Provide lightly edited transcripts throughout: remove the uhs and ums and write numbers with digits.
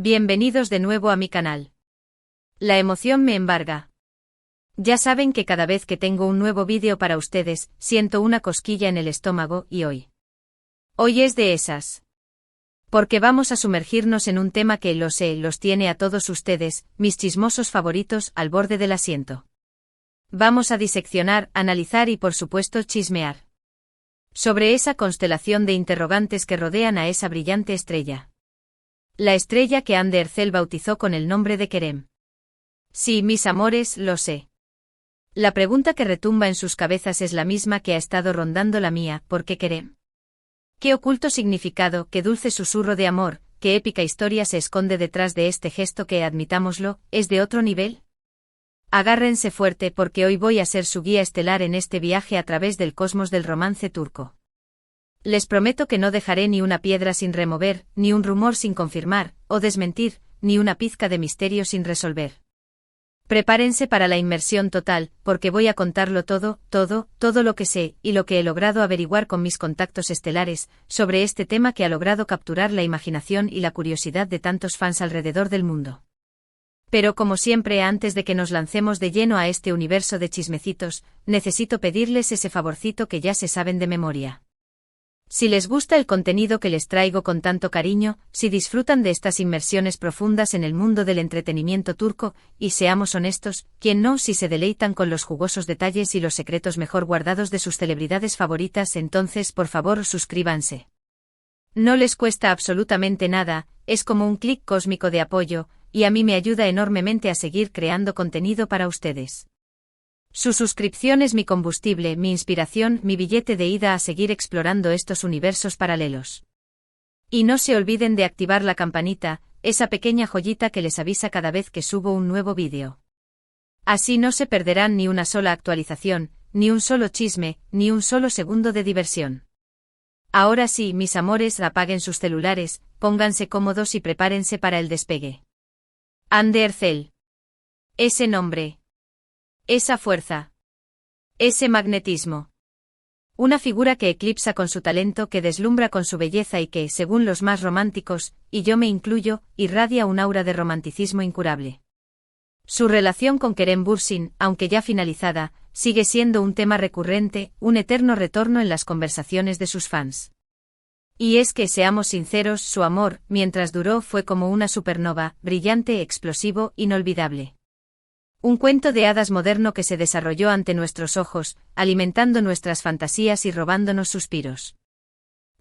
Bienvenidos de nuevo a mi canal. La emoción me embarga. Ya saben que cada vez que tengo un nuevo vídeo para ustedes, siento una cosquilla en el estómago y hoy es de esas. Porque vamos a sumergirnos en un tema que, lo sé, los tiene a todos ustedes, mis chismosos favoritos, al borde del asiento. Vamos a diseccionar, analizar y por supuesto chismear sobre esa constelación de interrogantes que rodean a esa brillante estrella. La estrella que Ande Ercel bautizó con el nombre de Kerem. Sí, mis amores, lo sé. La pregunta que retumba en sus cabezas es la misma que ha estado rondando la mía: ¿por qué Kerem? ¿Qué oculto significado, qué dulce susurro de amor, qué épica historia se esconde detrás de este gesto que, admitámoslo, es de otro nivel? Agárrense fuerte porque hoy voy a ser su guía estelar en este viaje a través del cosmos del romance turco. Les prometo que no dejaré ni una piedra sin remover, ni un rumor sin confirmar o desmentir, ni una pizca de misterio sin resolver. Prepárense para la inmersión total, porque voy a contarlo todo lo que sé y lo que he logrado averiguar con mis contactos estelares sobre este tema que ha logrado capturar la imaginación y la curiosidad de tantos fans alrededor del mundo. Pero como siempre, antes de que nos lancemos de lleno a este universo de chismecitos, necesito pedirles ese favorcito que ya se saben de memoria. Si les gusta el contenido que les traigo con tanto cariño, si disfrutan de estas inmersiones profundas en el mundo del entretenimiento turco, y seamos honestos, ¿quién no si se deleitan con los jugosos detalles y los secretos mejor guardados de sus celebridades favoritas? Entonces por favor suscríbanse. No les cuesta absolutamente nada, es como un clic cósmico de apoyo, y a mí me ayuda enormemente a seguir creando contenido para ustedes. Su suscripción es mi combustible, mi inspiración, mi billete de ida a seguir explorando estos universos paralelos. Y no se olviden de activar la campanita, esa pequeña joyita que les avisa cada vez que subo un nuevo vídeo. Así no se perderán ni una sola actualización, ni un solo chisme, ni un solo segundo de diversión. Ahora sí, mis amores, apaguen sus celulares, pónganse cómodos y prepárense para el despegue. Hande Ercel. Ese nombre. Esa fuerza. Ese magnetismo. Una figura que eclipsa con su talento, que deslumbra con su belleza y que, según los más románticos, y yo me incluyo, irradia un aura de romanticismo incurable. Su relación con Kerem Bürsin, aunque ya finalizada, sigue siendo un tema recurrente, un eterno retorno en las conversaciones de sus fans. Y es que, seamos sinceros, su amor, mientras duró, fue como una supernova, brillante, explosivo, inolvidable. Un cuento de hadas moderno que se desarrolló ante nuestros ojos, alimentando nuestras fantasías y robándonos suspiros.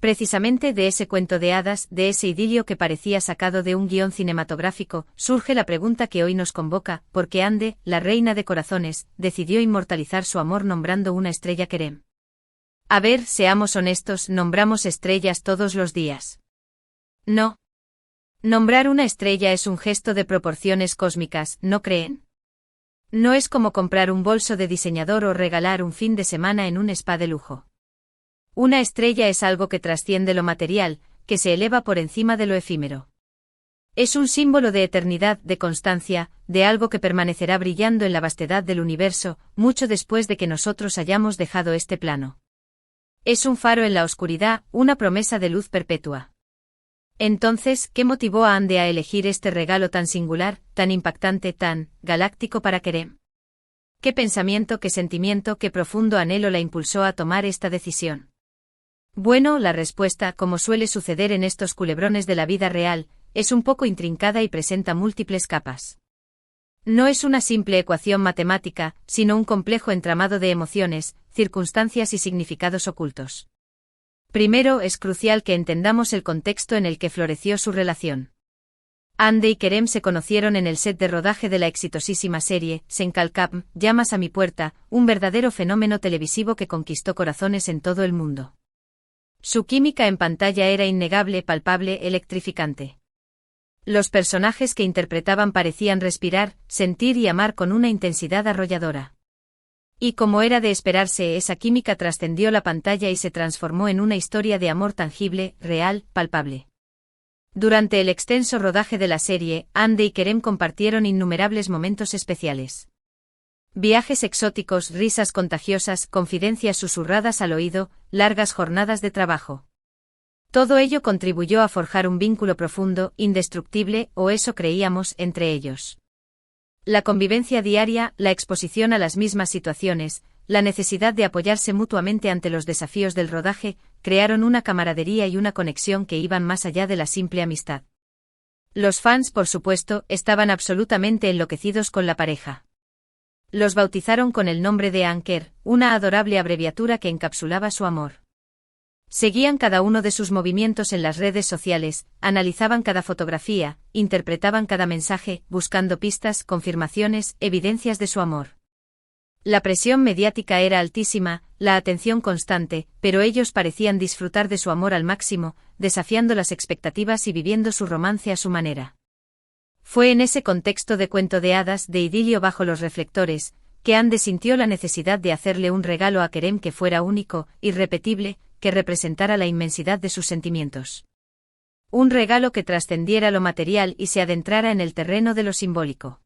Precisamente de ese cuento de hadas, de ese idilio que parecía sacado de un guión cinematográfico, surge la pregunta que hoy nos convoca: ¿por qué Hande, la reina de corazones, decidió inmortalizar su amor nombrando una estrella Kerem? A ver, seamos honestos, nombramos estrellas todos los días. No. Nombrar una estrella es un gesto de proporciones cósmicas, ¿no creen? No es como comprar un bolso de diseñador o regalar un fin de semana en un spa de lujo. Una estrella es algo que trasciende lo material, que se eleva por encima de lo efímero. Es un símbolo de eternidad, de constancia, de algo que permanecerá brillando en la vastedad del universo, mucho después de que nosotros hayamos dejado este plano. Es un faro en la oscuridad, una promesa de luz perpetua. Entonces, ¿qué motivó a Hande a elegir este regalo tan singular, tan impactante, tan galáctico para Kerem? ¿Qué pensamiento, qué sentimiento, qué profundo anhelo la impulsó a tomar esta decisión? Bueno, la respuesta, como suele suceder en estos culebrones de la vida real, es un poco intrincada y presenta múltiples capas. No es una simple ecuación matemática, sino un complejo entramado de emociones, circunstancias y significados ocultos. Primero, es crucial que entendamos el contexto en el que floreció su relación. Hande y Kerem se conocieron en el set de rodaje de la exitosísima serie Senkalkam, Llamas a mi puerta, un verdadero fenómeno televisivo que conquistó corazones en todo el mundo. Su química en pantalla era innegable, palpable, electrificante. Los personajes que interpretaban parecían respirar, sentir y amar con una intensidad arrolladora. Y como era de esperarse, esa química trascendió la pantalla y se transformó en una historia de amor tangible, real, palpable. Durante el extenso rodaje de la serie, Hande y Kerem compartieron innumerables momentos especiales. Viajes exóticos, risas contagiosas, confidencias susurradas al oído, largas jornadas de trabajo. Todo ello contribuyó a forjar un vínculo profundo, indestructible, o eso creíamos, entre ellos. La convivencia diaria, la exposición a las mismas situaciones, la necesidad de apoyarse mutuamente ante los desafíos del rodaje, crearon una camaradería y una conexión que iban más allá de la simple amistad. Los fans, por supuesto, estaban absolutamente enloquecidos con la pareja. Los bautizaron con el nombre de Anker, una adorable abreviatura que encapsulaba su amor. Seguían cada uno de sus movimientos en las redes sociales, analizaban cada fotografía, interpretaban cada mensaje, buscando pistas, confirmaciones, evidencias de su amor. La presión mediática era altísima, la atención constante, pero ellos parecían disfrutar de su amor al máximo, desafiando las expectativas y viviendo su romance a su manera. Fue en ese contexto de cuento de hadas, de idilio bajo los reflectores, que Ande sintió la necesidad de hacerle un regalo a Kerem que fuera único, irrepetible, que representara la inmensidad de sus sentimientos. Un regalo que trascendiera lo material y se adentrara en el terreno de lo simbólico.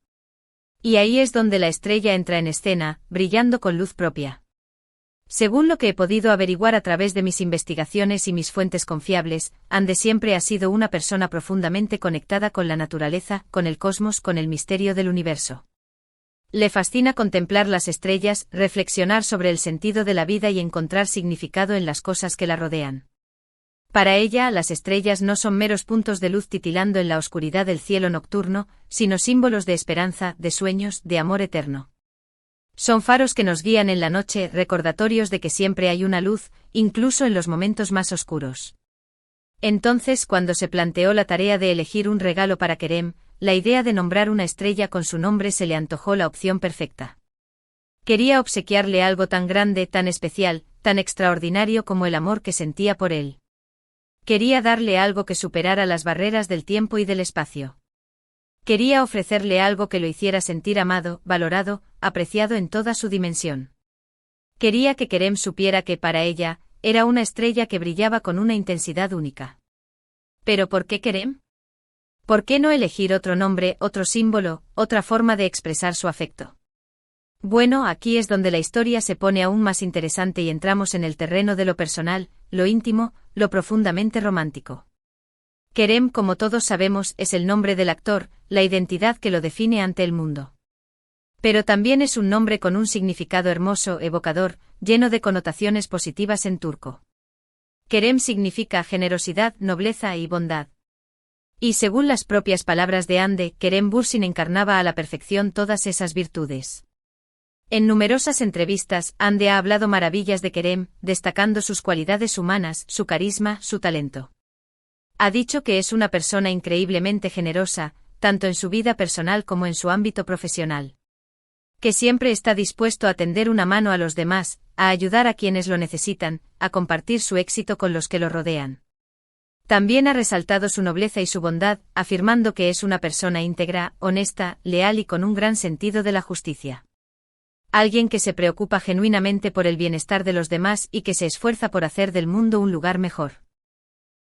Y ahí es donde la estrella entra en escena, brillando con luz propia. Según lo que he podido averiguar a través de mis investigaciones y mis fuentes confiables, Ande siempre ha sido una persona profundamente conectada con la naturaleza, con el cosmos, con el misterio del universo. Le fascina contemplar las estrellas, reflexionar sobre el sentido de la vida y encontrar significado en las cosas que la rodean. Para ella, las estrellas no son meros puntos de luz titilando en la oscuridad del cielo nocturno, sino símbolos de esperanza, de sueños, de amor eterno. Son faros que nos guían en la noche, recordatorios de que siempre hay una luz, incluso en los momentos más oscuros. Entonces, cuando se planteó la tarea de elegir un regalo para Kerem, la idea de nombrar una estrella con su nombre se le antojó la opción perfecta. Quería obsequiarle algo tan grande, tan especial, tan extraordinario como el amor que sentía por él. Quería darle algo que superara las barreras del tiempo y del espacio. Quería ofrecerle algo que lo hiciera sentir amado, valorado, apreciado en toda su dimensión. Quería que Kerem supiera que para ella, era una estrella que brillaba con una intensidad única. ¿Pero por qué Kerem? ¿Por qué no elegir otro nombre, otro símbolo, otra forma de expresar su afecto? Bueno, aquí es donde la historia se pone aún más interesante y entramos en el terreno de lo personal, lo íntimo, lo profundamente romántico. Kerem, como todos sabemos, es el nombre del actor, la identidad que lo define ante el mundo. Pero también es un nombre con un significado hermoso, evocador, lleno de connotaciones positivas en turco. Kerem significa generosidad, nobleza y bondad. Y según las propias palabras de Ande, Kerem Bürsin encarnaba a la perfección todas esas virtudes. En numerosas entrevistas, Ande ha hablado maravillas de Kerem, destacando sus cualidades humanas, su carisma, su talento. Ha dicho que es una persona increíblemente generosa, tanto en su vida personal como en su ámbito profesional. Que siempre está dispuesto a tender una mano a los demás, a ayudar a quienes lo necesitan, a compartir su éxito con los que lo rodean. También ha resaltado su nobleza y su bondad, afirmando que es una persona íntegra, honesta, leal y con un gran sentido de la justicia. Alguien que se preocupa genuinamente por el bienestar de los demás y que se esfuerza por hacer del mundo un lugar mejor.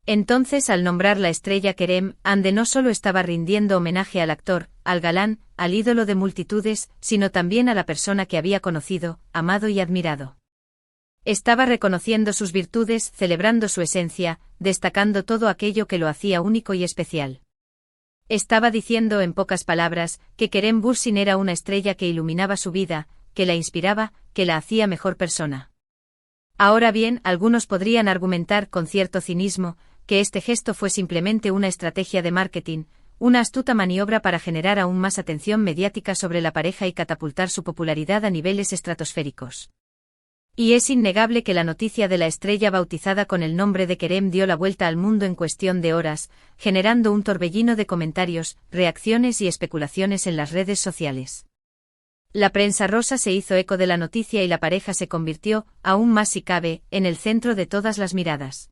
Entonces, al nombrar la estrella Kerem, Ande no solo estaba rindiendo homenaje al actor, al galán, al ídolo de multitudes, sino también a la persona que había conocido, amado y admirado. Estaba reconociendo sus virtudes, celebrando su esencia, destacando todo aquello que lo hacía único y especial. Estaba diciendo en pocas palabras, que Kerem Bürsin era una estrella que iluminaba su vida, que la inspiraba, que la hacía mejor persona. Ahora bien, algunos podrían argumentar con cierto cinismo, que este gesto fue simplemente una estrategia de marketing, una astuta maniobra para generar aún más atención mediática sobre la pareja y catapultar su popularidad a niveles estratosféricos. Y es innegable que la noticia de la estrella bautizada con el nombre de Kerem dio la vuelta al mundo en cuestión de horas, generando un torbellino de comentarios, reacciones y especulaciones en las redes sociales. La prensa rosa se hizo eco de la noticia y la pareja se convirtió, aún más si cabe, en el centro de todas las miradas.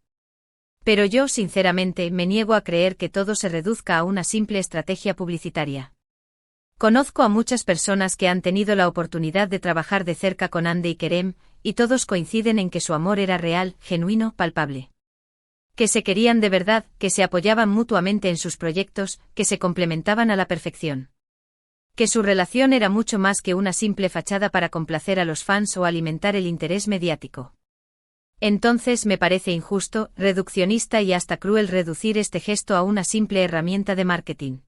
Pero yo, sinceramente, me niego a creer que todo se reduzca a una simple estrategia publicitaria. Conozco a muchas personas que han tenido la oportunidad de trabajar de cerca con Ande y Kerem, y todos coinciden en que su amor era real, genuino, palpable. Que se querían de verdad, que se apoyaban mutuamente en sus proyectos, que se complementaban a la perfección. Que su relación era mucho más que una simple fachada para complacer a los fans o alimentar el interés mediático. Entonces me parece injusto, reduccionista y hasta cruel reducir este gesto a una simple herramienta de marketing.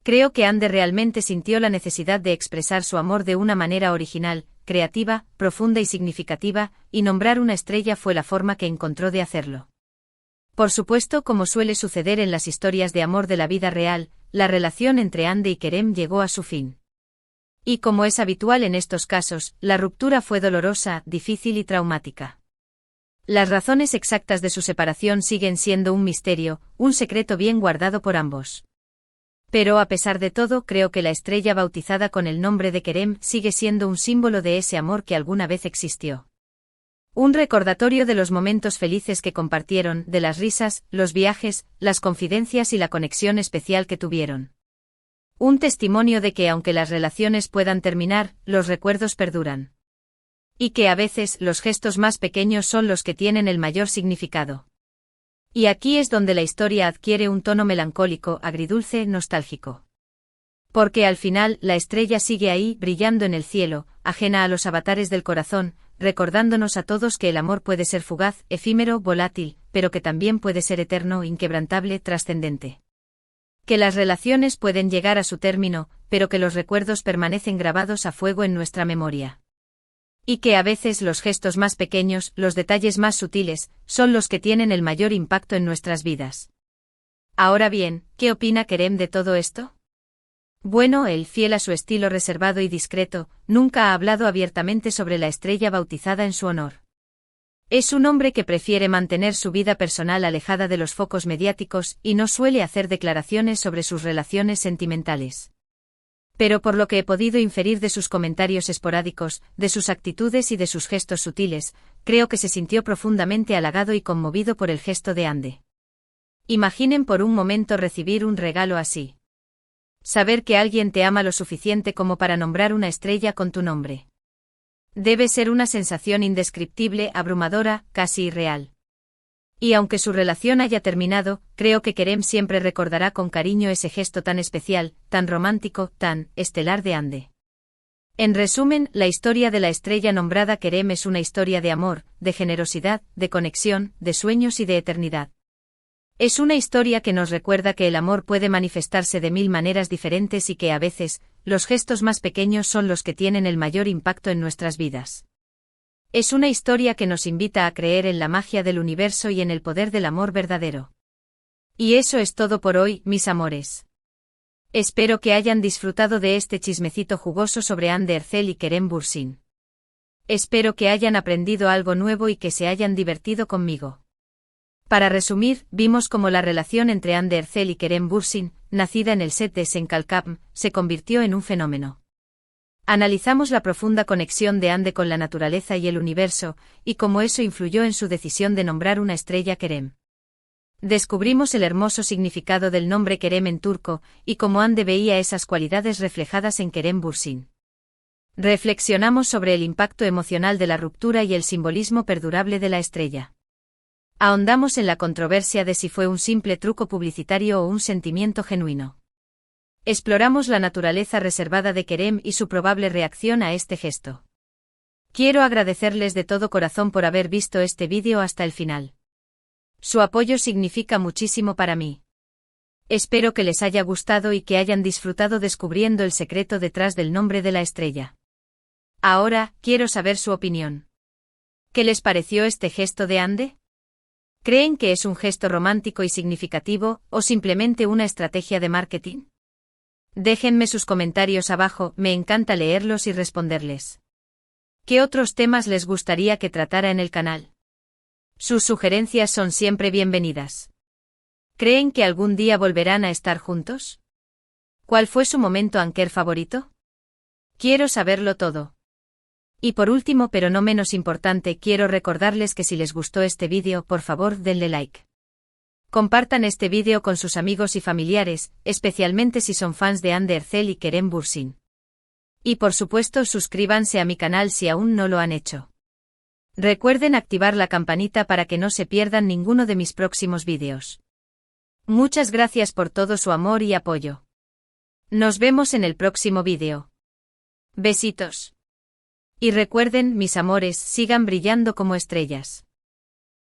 Creo que Ande realmente sintió la necesidad de expresar su amor de una manera original, creativa, profunda y significativa, y nombrar una estrella fue la forma que encontró de hacerlo. Por supuesto, como suele suceder en las historias de amor de la vida real, la relación entre Ande y Kerem llegó a su fin. Y como es habitual en estos casos, la ruptura fue dolorosa, difícil y traumática. Las razones exactas de su separación siguen siendo un misterio, un secreto bien guardado por ambos. Pero a pesar de todo, creo que la estrella bautizada con el nombre de Kerem sigue siendo un símbolo de ese amor que alguna vez existió. Un recordatorio de los momentos felices que compartieron, de las risas, los viajes, las confidencias y la conexión especial que tuvieron. Un testimonio de que aunque las relaciones puedan terminar, los recuerdos perduran. Y que a veces los gestos más pequeños son los que tienen el mayor significado. Y aquí es donde la historia adquiere un tono melancólico, agridulce, nostálgico. Porque al final, la estrella sigue ahí, brillando en el cielo, ajena a los avatares del corazón, recordándonos a todos que el amor puede ser fugaz, efímero, volátil, pero que también puede ser eterno, inquebrantable, trascendente. Que las relaciones pueden llegar a su término, pero que los recuerdos permanecen grabados a fuego en nuestra memoria. Y que a veces los gestos más pequeños, los detalles más sutiles, son los que tienen el mayor impacto en nuestras vidas. Ahora bien, ¿qué opina Kerem de todo esto? Bueno, él, fiel a su estilo reservado y discreto, nunca ha hablado abiertamente sobre la estrella bautizada en su honor. Es un hombre que prefiere mantener su vida personal alejada de los focos mediáticos y no suele hacer declaraciones sobre sus relaciones sentimentales. Pero por lo que he podido inferir de sus comentarios esporádicos, de sus actitudes y de sus gestos sutiles, creo que se sintió profundamente halagado y conmovido por el gesto de Ande. Imaginen por un momento recibir un regalo así. Saber que alguien te ama lo suficiente como para nombrar una estrella con tu nombre. Debe ser una sensación indescriptible, abrumadora, casi irreal. Y aunque su relación haya terminado, creo que Kerem siempre recordará con cariño ese gesto tan especial, tan romántico, tan estelar de Ande. En resumen, la historia de la estrella nombrada Kerem es una historia de amor, de generosidad, de conexión, de sueños y de eternidad. Es una historia que nos recuerda que el amor puede manifestarse de mil maneras diferentes y que a veces, los gestos más pequeños son los que tienen el mayor impacto en nuestras vidas. Es una historia que nos invita a creer en la magia del universo y en el poder del amor verdadero. Y eso es todo por hoy, mis amores. Espero que hayan disfrutado de este chismecito jugoso sobre Ande Erçel y Kerem Bürsin. Espero que hayan aprendido algo nuevo y que se hayan divertido conmigo. Para resumir, vimos cómo la relación entre Ande Erçel y Kerem Bürsin, nacida en el set de Senkalkapm, se convirtió en un fenómeno. Analizamos la profunda conexión de Ande con la naturaleza y el universo, y cómo eso influyó en su decisión de nombrar una estrella Kerem. Descubrimos el hermoso significado del nombre Kerem en turco, y cómo Ande veía esas cualidades reflejadas en Kerem Bürsin. Reflexionamos sobre el impacto emocional de la ruptura y el simbolismo perdurable de la estrella. Ahondamos en la controversia de si fue un simple truco publicitario o un sentimiento genuino. Exploramos la naturaleza reservada de Kerem y su probable reacción a este gesto. Quiero agradecerles de todo corazón por haber visto este vídeo hasta el final. Su apoyo significa muchísimo para mí. Espero que les haya gustado y que hayan disfrutado descubriendo el secreto detrás del nombre de la estrella. Ahora, quiero saber su opinión. ¿Qué les pareció este gesto de Ande? ¿Creen que es un gesto romántico y significativo, o simplemente una estrategia de marketing? Déjenme sus comentarios abajo, me encanta leerlos y responderles. ¿Qué otros temas les gustaría que tratara en el canal? Sus sugerencias son siempre bienvenidas. ¿Creen que algún día volverán a estar juntos? ¿Cuál fue su momento anker favorito? Quiero saberlo todo. Y por último pero no menos importante, quiero recordarles que si les gustó este vídeo, por favor denle like. Compartan este vídeo con sus amigos y familiares, especialmente si son fans de Ande Erçel y Kerem Bürsin. Y por supuesto suscríbanse a mi canal si aún no lo han hecho. Recuerden activar la campanita para que no se pierdan ninguno de mis próximos vídeos. Muchas gracias por todo su amor y apoyo. Nos vemos en el próximo vídeo. Besitos. Y recuerden, mis amores, sigan brillando como estrellas.